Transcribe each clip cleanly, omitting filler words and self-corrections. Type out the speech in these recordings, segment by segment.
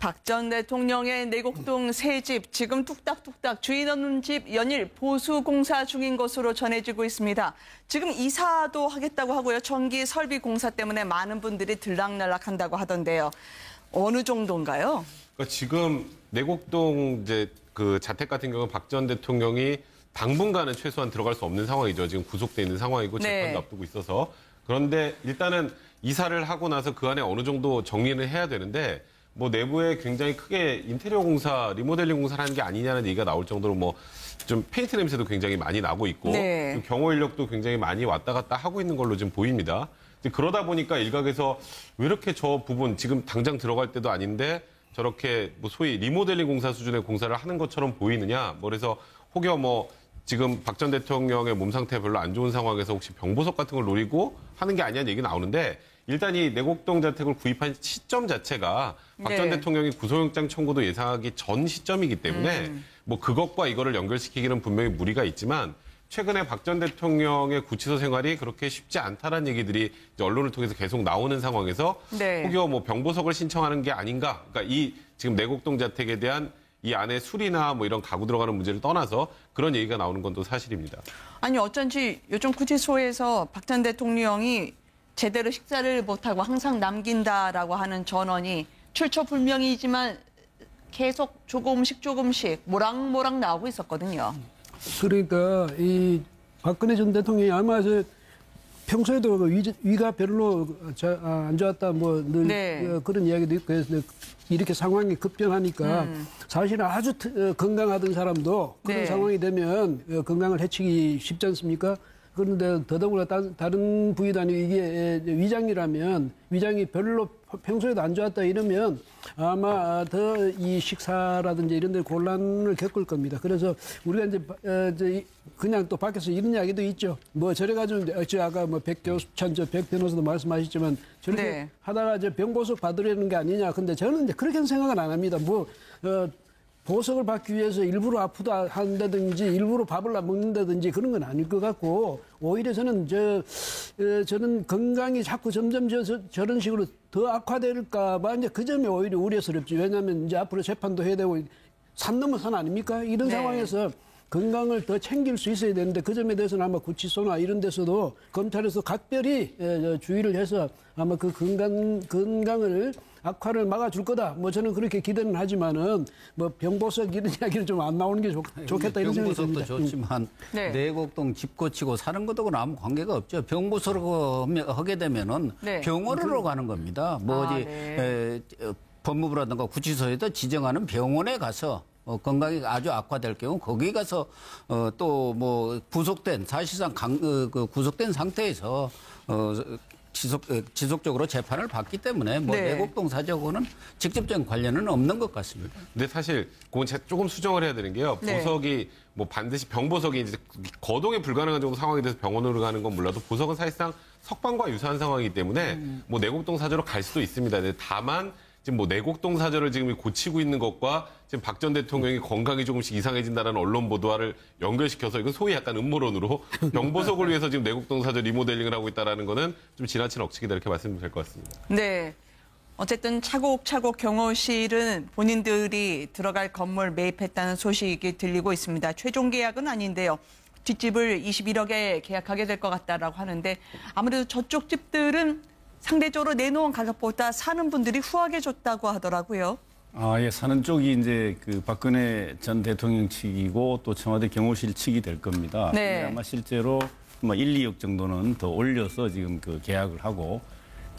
박 전 대통령의 내곡동 새 집 지금 뚝딱뚝딱 주인 없는 집 연일 보수 공사 중인 것으로 전해지고 있습니다. 지금 이사도 하겠다고 하고요. 전기 설비 공사 때문에 많은 분들이 들락날락한다고 하던데요. 어느 정도인가요? 그러니까 지금 내곡동 이제 그 자택 같은 경우는 박 전 대통령이 당분간은 최소한 들어갈 수 없는 상황이죠. 지금 구속돼 있는 상황이고 재판도 앞두고 있어서. 그런데 일단은 이사를 하고 나서 그 안에 어느 정도 정리를 해야 되는데 뭐 내부에 굉장히 크게 인테리어 공사, 리모델링 공사를 하는 게 아니냐는 얘기가 나올 정도로 뭐 좀 페인트 냄새도 굉장히 많이 나고 있고 경호 인력도 굉장히 많이 왔다 갔다 하고 있는 걸로 지금 보입니다. 그러다 보니까 일각에서 왜 이렇게 저 부분 지금 당장 들어갈 때도 아닌데 저렇게 뭐 소위 리모델링 공사 수준의 공사를 하는 것처럼 보이느냐. 뭐 그래서 혹여 뭐 지금 박 전 대통령의 몸 상태가 별로 안 좋은 상황에서 혹시 병보석 같은 걸 노리고 하는 게 아니냐는 얘기 나오는데 일단 이 내곡동 자택을 구입한 시점 자체가 박 전 대통령이 구속영장 청구도 예상하기 전 시점이기 때문에 뭐 그것과 이거를 연결시키기는 분명히 무리가 있지만 최근에 박 전 대통령의 구치소 생활이 그렇게 쉽지 않다라는 얘기들이 이제 언론을 통해서 계속 나오는 상황에서 혹여 뭐 병보석을 신청하는 게 아닌가. 그러니까 이 지금 내곡동 자택에 대한 이 안에 술이나 뭐 이런 가구 들어가는 문제를 떠나서 그런 얘기가 나오는 건 또 사실입니다. 아니 어쩐지 요즘 구치소에서 박 전 대통령이 제대로 식사를 못하고 항상 남긴다라고 하는 전원이 출처불명이지만 계속 조금씩 모락모락 나오고 있었거든요. 그러니까 이 박근혜 전 대통령이 아마 평소에도 위가 별로 안 좋았다 뭐 늘 그런 이야기도 있고 해서 이렇게 상황이 급변하니까 사실은 아주 건강하던 사람도 그런 상황이 되면 건강을 해치기 쉽지 않습니까? 그런데 더더구나 다른 부위도 아니고 이게 위장이라면 위장이 별로 평소에도 안 좋았다 이러면 아마 더 이 식사라든지 이런 데 곤란을 겪을 겁니다. 그래서 우리가 이제 그냥 또 밖에서 이런 이야기도 있죠. 뭐 저래가지고 아까 뭐 백 변호사도 말씀하셨지만 저렇게 하다가 병보석 받으려는 게 아니냐. 근데 저는 이제 그렇게는 생각은 안 합니다. 보석을 받기 위해서 일부러 아프다 한다든지 일부러 밥을 안 먹는다든지 그런 건 아닐 것 같고 오히려 저는 저는 건강이 자꾸 점점 저런 식으로 더 악화될까 봐 이제 그 점이 오히려 우려스럽지. 왜냐하면 이제 앞으로 재판도 해야 되고 산 넘어 산 아닙니까? 이런 상황에서 건강을 더 챙길 수 있어야 되는데 그 점에 대해서는 아마 구치소나 이런 데서도 검찰에서 각별히 주의를 해서 아마 그 건강을 악화를 막아줄 거다. 뭐 저는 그렇게 기대는 하지만은 뭐 병보석 이런 이야기는 좀 안 나오는 게 좋겠다 이런 생각이 듭니다. 병보석도 좋지만 내곡동 집 고치고 사는 것하고는 아무 관계가 없죠. 병보석을 하게 되면은 병원으로 가는 겁니다. 법무부라든가 구치소에도 지정하는 병원에 가서 건강이 아주 악화될 경우 거기 가서 또 뭐 구속된 사실상 구속된 상태에서 지속적으로 재판을 받기 때문에 뭐 내곡동 사저하고는 직접적인 관련은 없는 것 같습니다. 근데 사실 그건 조금 수정을 해야 되는 게요. 보석이 뭐 반드시 병보석이 이제 거동이 불가능한 정도 상황이 돼서 병원으로 가는 건 몰라도 보석은 사실상 석방과 유사한 상황이기 때문에 뭐 내곡동 사저로 갈 수도 있습니다. 다만 지금 뭐 내곡동 사저를 지금 고치고 있는 것과 지금 박 전 대통령이 건강이 조금씩 이상해진다는 언론 보도와를 연결시켜서 이건 소위 약간 음모론으로 병보석을 위해서 지금 내곡동 사저 리모델링을 하고 있다는 거는 좀 지나친 억측이다 이렇게 말씀드리면 될 것 같습니다. 네. 어쨌든 차곡차곡 경호실은 본인들이 들어갈 건물 매입했다는 소식이 들리고 있습니다. 최종 계약은 아닌데요. 뒷집을 21억에 계약하게 될 것 같다라고 하는데 아무래도 저쪽 집들은 상대적으로 내놓은 가격보다 사는 분들이 후하게 줬다고 하더라고요. 사는 쪽이 이제 그 박근혜 전 대통령 측이고 또 청와대 경호실 측이 될 겁니다. 아마 실제로 뭐 1, 2억 정도는 더 올려서 지금 그 계약을 하고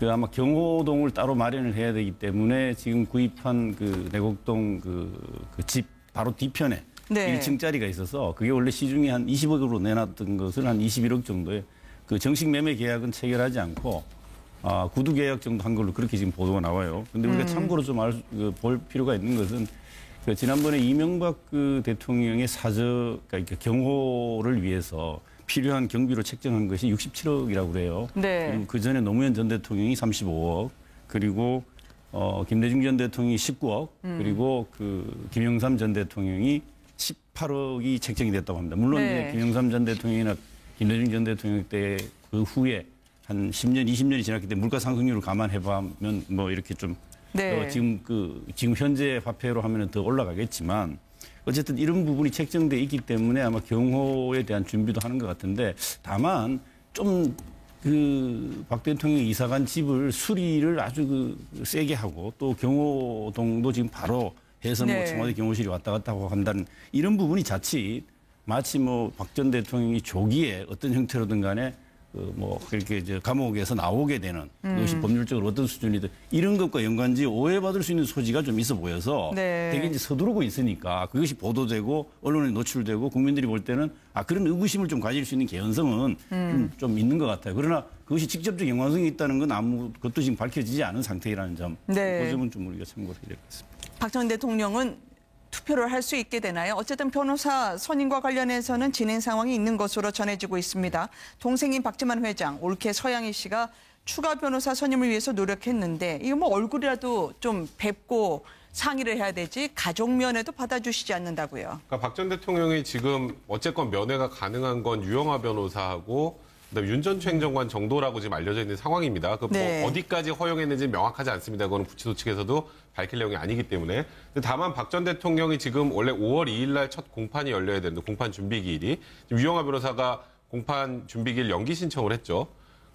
아마 경호동을 따로 마련을 해야 되기 때문에 지금 구입한 그 내곡동 그 집 바로 뒤편에 1층짜리가 있어서 그게 원래 시중에 한 20억으로 내놨던 것을 한 21억 정도의 그 정식 매매 계약은 체결하지 않고 구두 계약 정도 한 걸로 그렇게 지금 보도가 나와요. 근데 우리가 참고로 좀 볼 필요가 있는 것은 지난번에 이명박 대통령의 그러니까 경호를 위해서 필요한 경비로 책정한 것이 67억이라고 그래요. 그리고 그 전에 노무현 전 대통령이 35억, 그리고 김대중 전 대통령이 19억, 그리고 김영삼 전 대통령이 18억이 책정이 됐다고 합니다. 물론 이제 김영삼 전 대통령이나 김대중 전 대통령 때 그 후에 한 10년, 20년이 지났기 때문에 물가 상승률을 감안해보면 뭐 이렇게 좀 네. 지금 현재 화폐로 하면은 더 올라가겠지만 어쨌든 이런 부분이 책정돼 있기 때문에 아마 경호에 대한 준비도 하는 것 같은데 다만 좀 박 대통령이 이사간 집을 수리를 아주 세게 하고 또 경호동도 지금 바로 해서 뭐 청와대 경호실이 왔다 갔다 하고 한다는 이런 부분이 자칫 마치 뭐 박 전 대통령이 조기에 어떤 형태로든 간에 뭐 그렇게 이제 감옥에서 나오게 되는 그것이 법률적으로 어떤 수준이든 이런 것과 연관지 오해받을 수 있는 소지가 좀 있어 보여서 되게 이제 서두르고 있으니까 그것이 보도되고 언론에 노출되고 국민들이 볼 때는 그런 의구심을 좀 가질 수 있는 개연성은 좀 있는 것 같아요. 그러나 그것이 직접적 연관성이 있다는 건 아무것도 지금 밝혀지지 않은 상태라는 점. 그 점은 좀 우리가 참고를 해야 되겠습니다. 박 전 대통령은 투표를 할 수 있게 되나요? 어쨌든 변호사 선임과 관련해서는 진행 상황이 있는 것으로 전해지고 있습니다. 동생인 박지만 회장, 올케 서양희 씨가 추가 변호사 선임을 위해서 노력했는데 이거 뭐 얼굴이라도 좀 뵙고 상의를 해야 되지 가족 면회도 받아주시지 않는다고요. 그러니까 박 전 대통령이 지금 어쨌건 면회가 가능한 건 유영하 변호사하고 그다음에 윤 전 행정관 정도라고 지금 알려져 있는 상황입니다. 뭐 어디까지 허용했는지 명확하지 않습니다. 그건 구치소 측에서도 밝힐 내용이 아니기 때문에. 다만 박 전 대통령이 지금 원래 5월 2일 날 첫 공판이 열려야 되는데 공판 준비 기일이 지금 유영하 변호사가 공판 준비 기일 연기 신청을 했죠.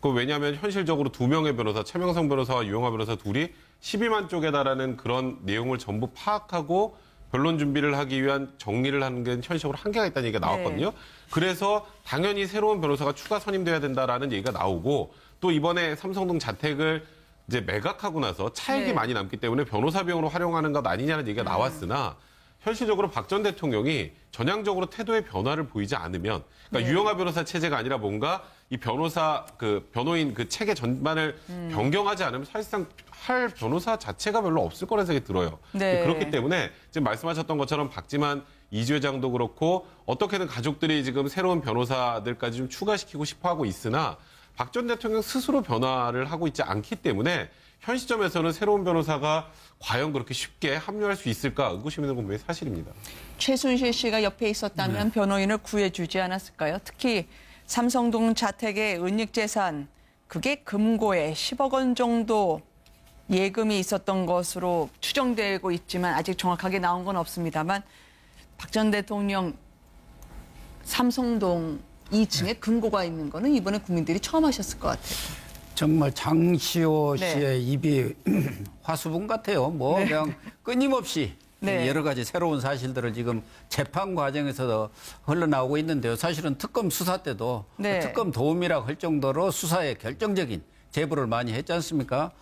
왜냐하면 현실적으로 두 명의 변호사, 최명성 변호사와 유영하 변호사 둘이 12만 쪽에 달하는 그런 내용을 전부 파악하고 변론 준비를 하기 위한 정리를 하는 게 현실적으로 한계가 있다는 얘기가 나왔거든요. 그래서 당연히 새로운 변호사가 추가 선임돼야 된다라는 얘기가 나오고 또 이번에 삼성동 자택을 이제 매각하고 나서 차익이 많이 남기 때문에 변호사 비용으로 활용하는 것 아니냐는 얘기가 나왔으나 현실적으로 박 전 대통령이 전향적으로 태도의 변화를 보이지 않으면 그러니까 유영하 변호사 체제가 아니라 뭔가 이 변호사 변호인 체계 전반을 변경하지 않으면 사실상 할 변호사 자체가 별로 없을 거라는 생각이 들어요. 그렇기 때문에 지금 말씀하셨던 것처럼 박지만 이주 회장도 그렇고 어떻게든 가족들이 지금 새로운 변호사들까지 좀 추가시키고 싶어 하고 있으나 박 전 대통령 스스로 변화를 하고 있지 않기 때문에 현 시점에서는 새로운 변호사가 과연 그렇게 쉽게 합류할 수 있을까 의구심 있는 건 분명히 사실입니다. 최순실 씨가 옆에 있었다면 변호인을 구해주지 않았을까요? 특히 삼성동 자택의 은닉재산, 그게 금고에 10억 원 정도 예금이 있었던 것으로 추정되고 있지만 아직 정확하게 나온 건 없습니다만 박 전 대통령 삼성동 2층에 금고가 있는 거는 이번에 국민들이 처음 하셨을 것 같아요. 정말 장시호 씨의 입이 화수분 같아요. 그냥 끊임없이 여러 가지 새로운 사실들을 지금 재판 과정에서 흘러나오고 있는데요. 사실은 특검 수사 때도 특검 도움이라고 할 정도로 수사에 결정적인 제보를 많이 했지 않습니까?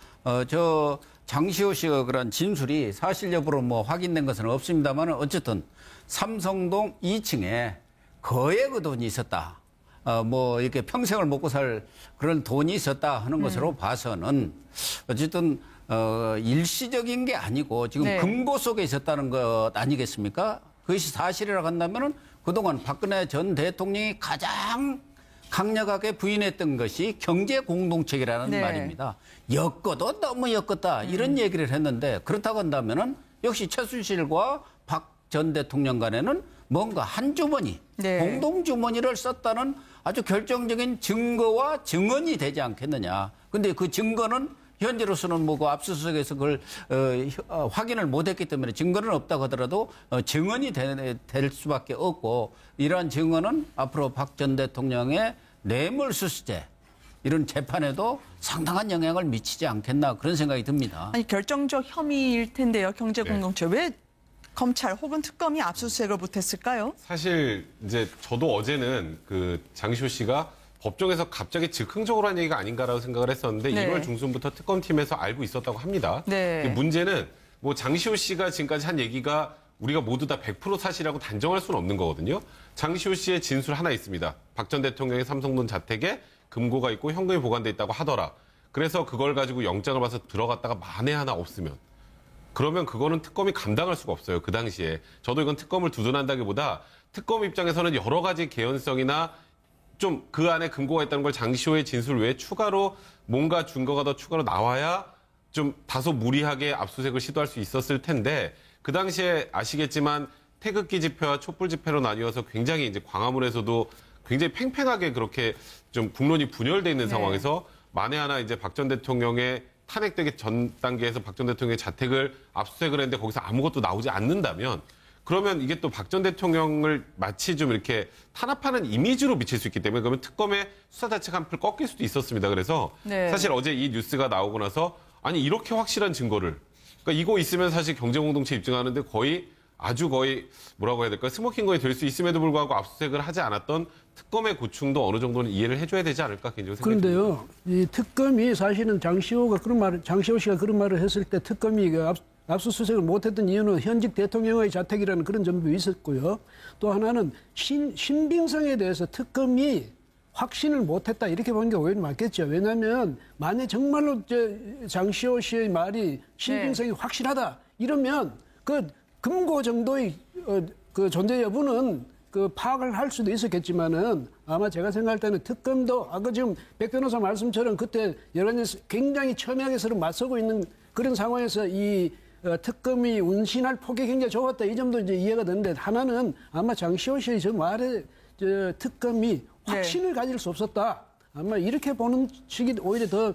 저 장시호 씨가 그런 진술이 사실 여부로 확인된 것은 없습니다만 어쨌든 삼성동 2층에 거액의 그 돈이 있었다. 이렇게 평생을 먹고 살 그런 돈이 있었다 하는 것으로 봐서는 어쨌든 일시적인 게 아니고 지금 금고 속에 있었다는 것 아니겠습니까? 그것이 사실이라고 한다면은 그동안 박근혜 전 대통령이 가장 강력하게 부인했던 것이 경제 공동체라는 말입니다. 엮어도 너무 엮었다 이런 얘기를 했는데 그렇다고 한다면은 역시 최순실과 박 전 대통령 간에는 뭔가 한 주머니, 공동 주머니를 썼다는 아주 결정적인 증거와 증언이 되지 않겠느냐. 근데 그 증거는 현재로서는 그 압수수색에서 그걸 확인을 못했기 때문에 증거는 없다고 하더라도 증언이 될 수밖에 없고 이러한 증언은 앞으로 박 전 대통령의 뇌물수수죄 이런 재판에도 상당한 영향을 미치지 않겠나 그런 생각이 듭니다. 아니 결정적 혐의일 텐데요. 경제공동체 왜 검찰 혹은 특검이 압수수색을 못했을까요? 사실 이제 저도 어제는 장시호 씨가 법정에서 갑자기 즉흥적으로 한 얘기가 아닌가라고 생각을 했었는데 1월 중순부터 특검팀에서 알고 있었다고 합니다. 문제는 장시호 씨가 지금까지 한 얘기가 우리가 모두 다 100% 사실이라고 단정할 수는 없는 거거든요. 장시호 씨의 진술 하나 있습니다. 박 전 대통령의 삼성동 자택에 금고가 있고 현금이 보관돼 있다고 하더라. 그래서 그걸 가지고 영장을 봐서 들어갔다가 만에 하나 없으면 그러면 그거는 특검이 감당할 수가 없어요. 그 당시에. 저도 이건 특검을 두둔한다기보다 특검 입장에서는 여러 가지 개연성이나 좀 그 안에 금고가 있다는 걸 장시호의 진술 외에 추가로 뭔가 증거가 더 추가로 나와야 좀 다소 무리하게 압수수색을 시도할 수 있었을 텐데 그 당시에 아시겠지만 태극기 집회와 촛불 집회로 나뉘어서 굉장히 이제 광화문에서도 굉장히 팽팽하게 그렇게 좀 국론이 분열돼 있는 상황에서 만에 하나 이제 박 전 대통령의 탄핵되기 전 단계에서 박 전 대통령의 자택을 압수수색을 했는데 거기서 아무것도 나오지 않는다면 그러면 이게 또 박 전 대통령을 마치 좀 이렇게 탄압하는 이미지로 비칠 수 있기 때문에 그러면 특검의 수사 자체가 한풀 꺾일 수도 있었습니다. 그래서 네. 사실 어제 이 뉴스가 나오고 나서 아니 이렇게 확실한 증거를 그러니까 이거 있으면 사실 경제공동체 입증하는데 거의 뭐라고 해야 될까 스모킹건이 될 수 있음에도 불구하고 압수수색을 하지 않았던 특검의 고충도 어느 정도는 이해를 해줘야 되지 않을까 개인적으로 생각합니다. 그런데요, 이 특검이 사실은 장시호 씨가 그런 말을 했을 때 특검이 압수수색을 못했던 이유는 현직 대통령의 자택이라는 그런 점도 있었고요. 또 하나는 신빙성에 대해서 특검이 확신을 못했다 이렇게 보는 게 오히려 맞겠죠. 왜냐하면 만약 정말로 장시호 씨의 말이 신빙성이 확실하다 이러면 그 금고 정도의 그 존재 여부는 그 파악을 할 수도 있었겠지만은 아마 제가 생각할 때는 특검도 아까 지금 백 변호사 말씀처럼 그때 여러 가지 굉장히 첨예하게 서로 맞서고 있는 그런 상황에서 이 특검이 운신할 폭이 굉장히 좋았다 이 점도 이제 이해가 되는데 하나는 아마 장시호 씨의 저 말에 특검이 확신을 가질 수 없었다. 아마 이렇게 보는 측이 오히려 더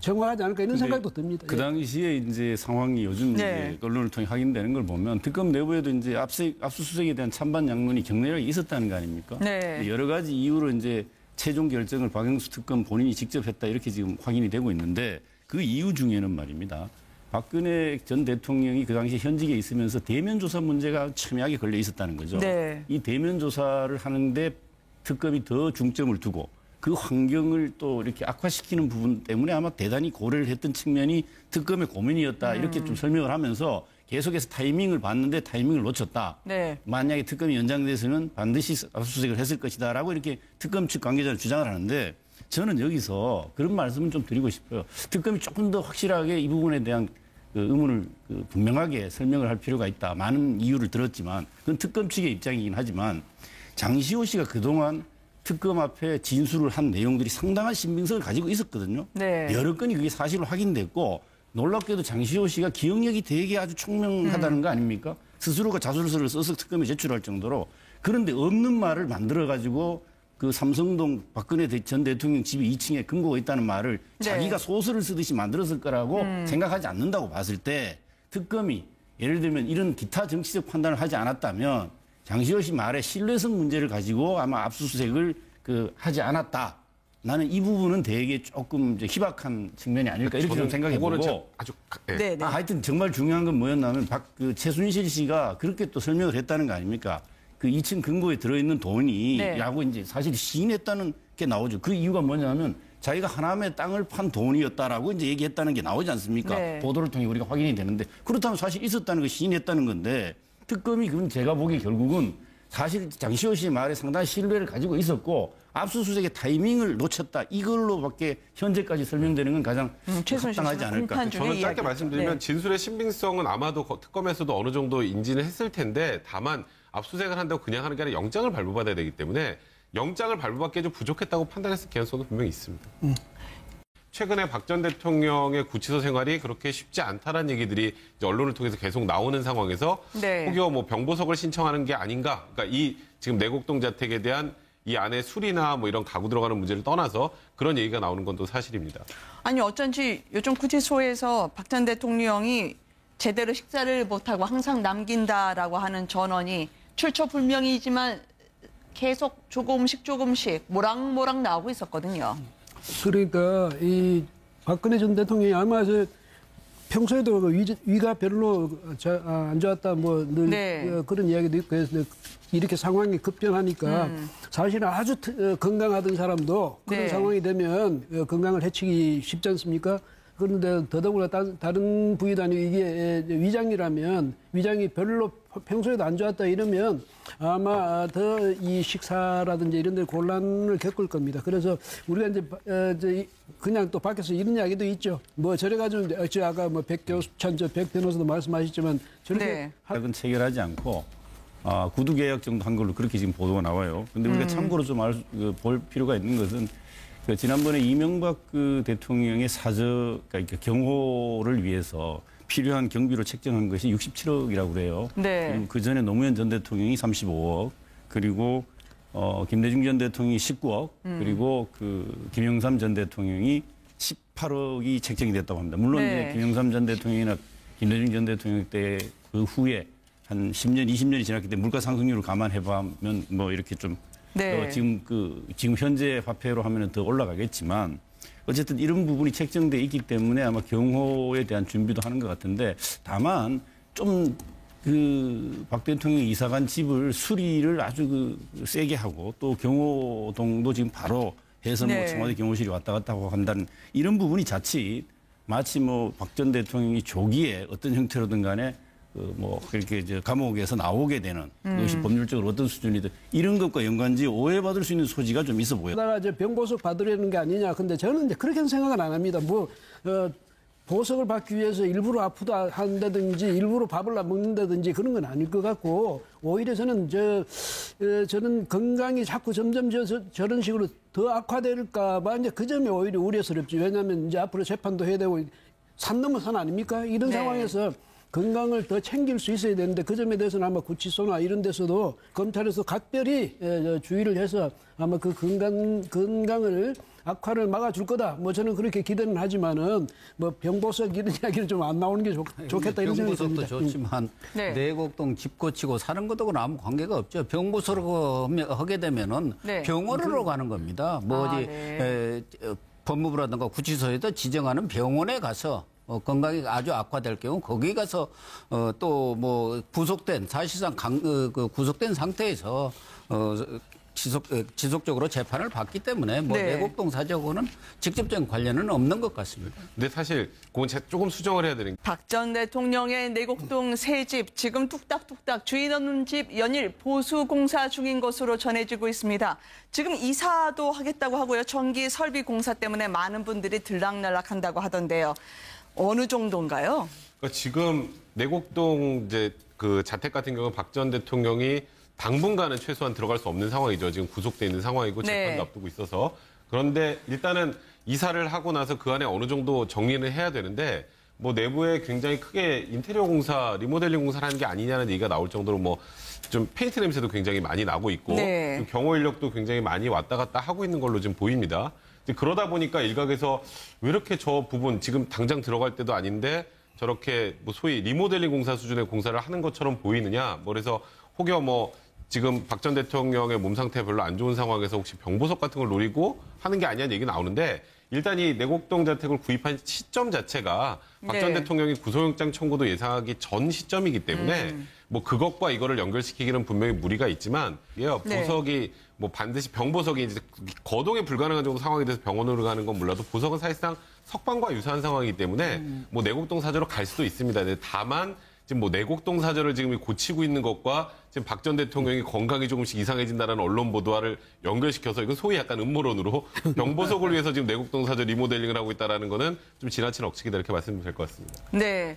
정확하지 않을까 이런 생각도 듭니다. 그 당시에 이제 상황이 요즘 이제 언론을 통해 확인되는 걸 보면 특검 내부에도 이제 압수수색에 대한 찬반 양론이 격렬하게 있었다는 거 아닙니까? 네. 여러 가지 이유로 이제 최종 결정을 박영수 특검 본인이 직접 했다 이렇게 지금 확인이 되고 있는데 그 이유 중에는 말입니다. 박근혜 전 대통령이 그 당시 현직에 있으면서 대면 조사 문제가 첨예하게 걸려 있었다는 거죠. 네. 이 대면 조사를 하는데 특검이 더 중점을 두고 그 환경을 또 이렇게 악화시키는 부분 때문에 아마 대단히 고려를 했던 측면이 특검의 고민이었다. 이렇게 좀 설명을 하면서 계속해서 타이밍을 봤는데 타이밍을 놓쳤다. 네. 만약에 특검이 연장돼서는 반드시 압수수색을 했을 것이다라고 이렇게 특검 측 관계자는 주장을 하는데 저는 여기서 그런 말씀을 좀 드리고 싶어요. 특검이 조금 더 확실하게 이 부분에 대한 그 의문을 분명하게 설명을 할 필요가 있다. 많은 이유를 들었지만 그건 특검 측의 입장이긴 하지만 장시호 씨가 그동안 특검 앞에 진술을 한 내용들이 상당한 신빙성을 가지고 있었거든요. 네. 여러 건이 그게 사실로 확인됐고 놀랍게도 장시호 씨가 기억력이 되게 아주 총명하다는 거 아닙니까? 스스로가 자술서를 써서 특검에 제출할 정도로 그런데 없는 말을 만들어가지고 그 삼성동 박근혜 전 대통령 집 2층에 금고가 있다는 말을 자기가 소설을 쓰듯이 만들었을 거라고 생각하지 않는다고 봤을 때 특검이 예를 들면 이런 기타 정치적 판단을 하지 않았다면 장시호 씨 말에 신뢰성 문제를 가지고 아마 압수수색을 하지 않았다. 나는 이 부분은 되게 조금 이제 희박한 측면이 아닐까 이렇게 좀 생각해보고. 네. 하여튼 정말 중요한 건 뭐였냐면 최순실 씨가 그렇게 또 설명을 했다는 거 아닙니까? 그 2층 금고에 들어있는 돈이 라고 이제 사실 시인했다는 게 나오죠. 그 이유가 뭐냐면 자기가 하남의 땅을 판 돈이었다라고 이제 얘기했다는 게 나오지 않습니까? 네. 보도를 통해 우리가 확인이 되는데 그렇다면 사실 있었다는 거 시인했다는 건데 특검이 그럼 제가 보기에 결국은 사실 장시호 씨의 말에 상당한 신뢰를 가지고 있었고 압수수색의 타이밍을 놓쳤다. 이걸로밖에 현재까지 설명되는 건 가장 합당하지 않을까. 저는 짧게 말씀드리면 진술의 신빙성은 아마도 특검에서도 어느 정도 인지는 했을 텐데 다만 압수수색을 한다고 그냥 하는 게 아니라 영장을 발부받아야 되기 때문에 영장을 발부받기에 좀 부족했다고 판단했을 가능성도 분명히 있습니다. 최근에 박 전 대통령의 구치소 생활이 그렇게 쉽지 않다라는 얘기들이 이제 언론을 통해서 계속 나오는 상황에서 혹여 뭐 병보석을 신청하는 게 아닌가. 그러니까 이 지금 내곡동 자택에 대한 이 안에 술이나 뭐 이런 가구 들어가는 문제를 떠나서 그런 얘기가 나오는 건 또 사실입니다. 아니 어쩐지 요즘 구치소에서 박 전 대통령이 제대로 식사를 못하고 항상 남긴다라고 하는 전원이 출처 불명이지만 계속 조금씩 모락모락 나오고 있었거든요. 그러니까 이 박근혜 전 대통령이 아마 평소에도 위가 별로 안 좋았다 뭐 늘 그런 이야기도 있고 해서 이렇게 상황이 급변하니까 사실은 아주 건강하던 사람도 그런 상황이 되면 건강을 해치기 쉽지 않습니까? 그런데 더더구나 다른 부위도 아니고 이게 위장이라면 위장이 별로 평소에도 안 좋았다 이러면 아마 더 이 식사라든지 이런 데 곤란을 겪을 겁니다. 그래서 우리가 이제 그냥 또 밖에서 이런 이야기도 있죠. 뭐 저래가지고 아까 뭐 백 변호사도 말씀하셨지만 저렇게 계약은 체결하지 않고 구두 계약 정도 한 걸로 그렇게 지금 보도가 나와요. 근데 우리가 참고로 좀 볼 필요가 있는 것은 지난번에 이명박 대통령의 그러니까 경호를 위해서 필요한 경비로 책정한 것이 67억이라고 그래요. 그리고 그 전에 노무현 전 대통령이 35억, 그리고 김대중 전 대통령이 19억, 그리고 김영삼 전 대통령이 18억이 책정이 됐다고 합니다. 물론 네. 이제 김영삼 전 대통령이나 김대중 전 대통령 때 그 후에 한 10년, 20년이 지났기 때문에 물가 상승률을 감안해보면 뭐 이렇게 좀 네. 지금 현재 화폐로 하면은 더 올라가겠지만 어쨌든 이런 부분이 책정돼 있기 때문에 아마 경호에 대한 준비도 하는 것 같은데 다만 좀 그 박 대통령이 이사간 집을 수리를 아주 세게 하고 또 경호동도 지금 바로 해서 뭐 네. 청와대 경호실이 왔다 갔다 하고 한다는 이런 부분이 자칫 마치 뭐 박 전 대통령이 조기에 어떤 형태로든 간에 뭐 그렇게 이제 감옥에서 나오게 되는 그것이 법률적으로 어떤 수준이든 이런 것과 연관지 오해받을 수 있는 소지가 좀 있어 보여요. 나라 이제 병보석 받으려는 게 아니냐. 근데 저는 이제 그렇게는 생각을 안 합니다. 보석을 받기 위해서 일부러 아프다 한다든지 일부러 밥을 안 먹는다든지 그런 건 아닐 것 같고 오히려 저는 저는 건강이 자꾸 점점 저런 식으로 더 악화될까 봐 이제 그 점이 오히려 우려스럽지. 왜냐하면 이제 앞으로 재판도 해야 되고 산 넘어 산 아닙니까? 이런 네. 상황에서 건강을 더 챙길 수 있어야 되는데 그 점에 대해서는 아마 구치소나 이런 데서도 검찰에서 각별히 주의를 해서 아마 그 건강을 악화를 막아줄 거다. 뭐 저는 그렇게 기대는 하지만은 뭐 병보석 이런 이야기는 좀 안 나오는 게 좋겠다 이런 생각이 듭니다. 병보석도 좋지만 네. 내곡동 집 고치고 사는 것하고는 아무 관계가 없죠. 병보석으로 하게 되면은 네. 병원으로 가는 겁니다. 뭐 어디 법무부라든가 구치소에도 지정하는 병원에 가서 건강이 아주 악화될 경우 거기 가서 또 뭐 구속된 사실상 구속된 상태에서 지속적으로 재판을 받기 때문에 뭐 네. 내곡동 사저하고는 직접적인 관련은 없는 것 같습니다. 근데 사실 그건 조금 수정을 해야 되는 게 박 전 대통령의 내곡동 새 집 지금 뚝딱뚝딱 주인 없는 집 연일 보수 공사 중인 것으로 전해지고 있습니다. 지금 이사도 하겠다고 하고요. 전기 설비 공사 때문에 많은 분들이 들락날락한다고 하던데요. 어느 정도인가요? 그러니까 지금 내곡동 이제 그 자택 같은 경우는 박 전 대통령이 당분간은 최소한 들어갈 수 없는 상황이죠. 지금 구속돼 있는 상황이고 재판도 앞두고 있어서. 그런데 일단은 이사를 하고 나서 그 안에 어느 정도 정리는 해야 되는데 뭐 내부에 굉장히 크게 인테리어 공사, 리모델링 공사를 하는 게 아니냐는 얘기가 나올 정도로 뭐 좀 페인트 냄새도 굉장히 많이 나고 있고 네. 경호 인력도 굉장히 많이 왔다 갔다 하고 있는 걸로 지금 보입니다. 그러다 보니까 일각에서 왜 이렇게 저 부분 지금 당장 들어갈 때도 아닌데 저렇게 뭐 소위 리모델링 공사 수준의 공사를 하는 것처럼 보이느냐. 뭐 그래서 혹여 뭐 지금 박 전 대통령의 몸 상태가 별로 안 좋은 상황에서 혹시 병보석 같은 걸 노리고 하는 게 아니냐는 얘기 나오는데 일단 이 내곡동 자택을 구입한 시점 자체가 박 전 네. 대통령이 구속영장 청구도 예상하기 전 시점이기 때문에 뭐 그것과 이거를 연결시키기는 분명히 무리가 있지만 이게요 네. 보석이 뭐 반드시 병보석이 이제 거동이 불가능한 정도 상황이 돼서 병원으로 가는 건 몰라도 보석은 사실상 석방과 유사한 상황이기 때문에 뭐 내곡동 사저로 갈 수도 있습니다. 근데 다만 지금 뭐 내곡동 사저를 지금 고치고 있는 것과 지금 박 전 대통령이 건강이 조금씩 이상해진다는 언론 보도와를 연결시켜서 이건 소위 약간 음모론으로 병보석을 위해서 지금 내곡동 사저 리모델링을 하고 있다라는 거는 좀 지나친 억측이다 이렇게 말씀드리면 될 것 같습니다. 네.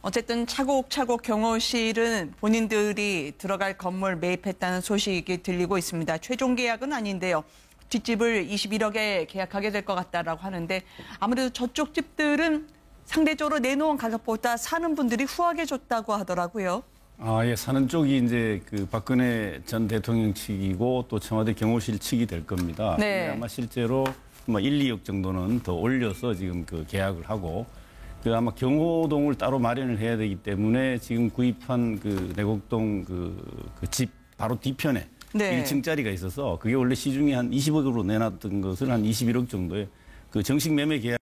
어쨌든 차곡차곡 경호실은 본인들이 들어갈 건물 매입했다는 소식이 들리고 있습니다. 최종 계약은 아닌데요. 뒷집을 21억에 계약하게 될 것 같다라고 하는데 아무래도 저쪽 집들은 상대적으로 내놓은 가격보다 사는 분들이 후하게 줬다고 하더라고요. 예, 사는 쪽이 이제 그 박근혜 전 대통령 측이고 또 청와대 경호실 측이 될 겁니다. 네. 근데 아마 실제로 뭐 1, 2억 정도는 더 올려서 지금 그 계약을 하고 그 아마 경호동을 따로 마련을 해야 되기 때문에 지금 구입한 그 내곡동 그 집 바로 뒤편에 네. 1층짜리가 있어서 그게 원래 시중에 한 20억으로 내놨던 것을 한 21억 정도의 그 정식 매매 계약